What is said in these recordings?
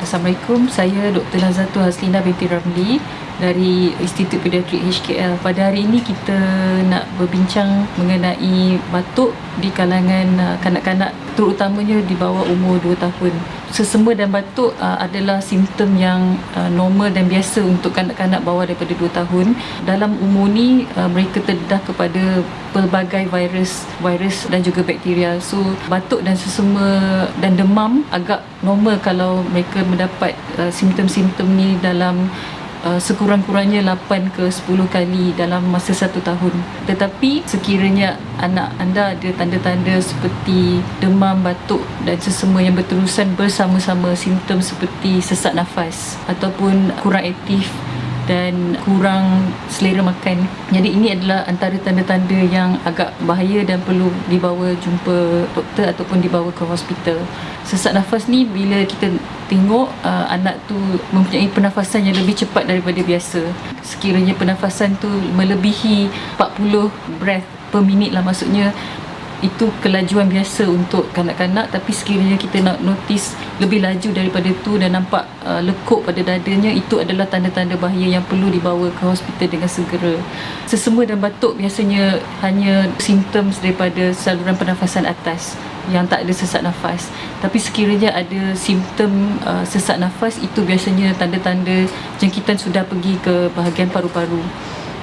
Assalamualaikum, saya Dr. Nazzatul Haslina binti Ramli dari Institut Pediatrik HKL. Pada hari ini kita nak berbincang mengenai batuk di kalangan kanak-kanak, terutamanya di bawah umur 2 tahun. Sesema dan batuk adalah simptom yang normal dan biasa untuk kanak-kanak bawah daripada 2 tahun. Dalam umur ni mereka terdedah kepada pelbagai virus dan juga bakteria. So batuk dan sesema dan demam agak normal kalau mereka mendapat simptom-simptom ni dalam sekurang-kurangnya 8 ke 10 kali dalam masa 1 tahun. Tetapi sekiranya anak anda ada tanda-tanda seperti demam, batuk dan sesema yang berterusan bersama-sama simptom seperti sesak nafas ataupun kurang aktif dan kurang selera makan. Jadi ini adalah antara tanda-tanda yang agak bahaya dan perlu dibawa jumpa doktor ataupun dibawa ke hospital. Sesak nafas ni bila kita tengok anak tu mempunyai pernafasan yang lebih cepat daripada biasa. Sekiranya pernafasan tu melebihi 40 breath per minit lah, maksudnya itu kelajuan biasa untuk kanak-kanak, tapi sekiranya kita nak notice lebih laju daripada tu dan nampak lekuk pada dadanya, itu adalah tanda-tanda bahaya yang perlu dibawa ke hospital dengan segera. Sesema dan batuk biasanya hanya simptom daripada saluran pernafasan atas yang tak ada sesak nafas. Tapi sekiranya ada simptom sesak nafas, itu biasanya tanda-tanda jangkitan sudah pergi ke bahagian paru-paru.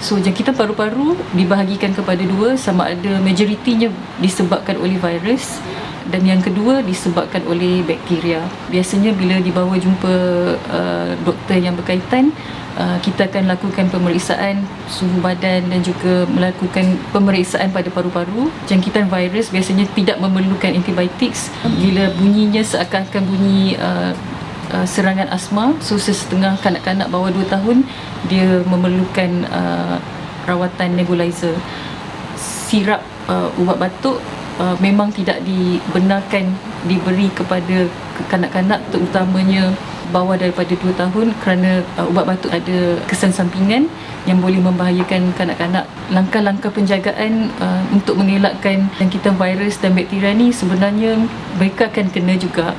So jangkitan paru-paru dibahagikan kepada dua, sama ada majoritinya disebabkan oleh virus dan yang kedua disebabkan oleh bakteria. Biasanya bila dibawa jumpa doktor yang berkaitan, kita akan lakukan pemeriksaan suhu badan dan juga melakukan pemeriksaan pada paru-paru. Jangkitan virus biasanya tidak memerlukan antibiotik. Bila bunyinya seakan-akan bunyi serangan asma, so setengah kanak-kanak bawah 2 tahun dia memerlukan rawatan nebulizer. Sirap ubat batuk memang tidak dibenarkan diberi kepada kanak-kanak, terutamanya bawah daripada 2 tahun, kerana ubat batuk ada kesan sampingan yang boleh membahayakan kanak-kanak. Langkah-langkah penjagaan untuk mengelakkan jangkitan virus dan bakteria ni sebenarnya mereka akan kena juga.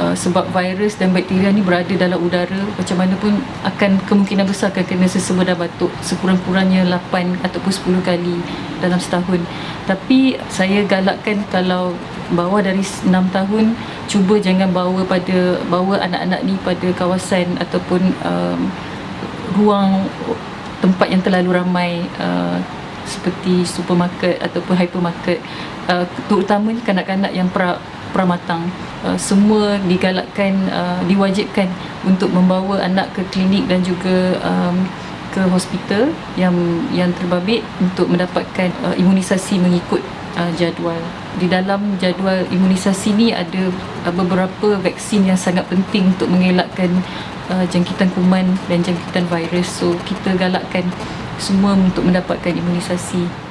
Sebab virus dan bakteria ni berada dalam udara, macam mana pun akan kemungkinan besar akan kena sesema dan batuk sekurang-kurangnya 8 ataupun 10 kali dalam setahun. Tapi saya galakkan kalau bawah dari 6 tahun, cuba jangan bawa anak-anak ni pada kawasan ataupun ruang tempat yang terlalu ramai seperti supermarket ataupun hypermarket, terutamanya kanak-kanak yang pramatang. Semua digalakkan, diwajibkan untuk membawa anak ke klinik dan juga ke hospital yang terbabit untuk mendapatkan imunisasi mengikut jadual. Di dalam jadual imunisasi ni ada beberapa vaksin yang sangat penting untuk mengelakkan jangkitan kuman dan jangkitan virus. So kita galakkan semua untuk mendapatkan imunisasi.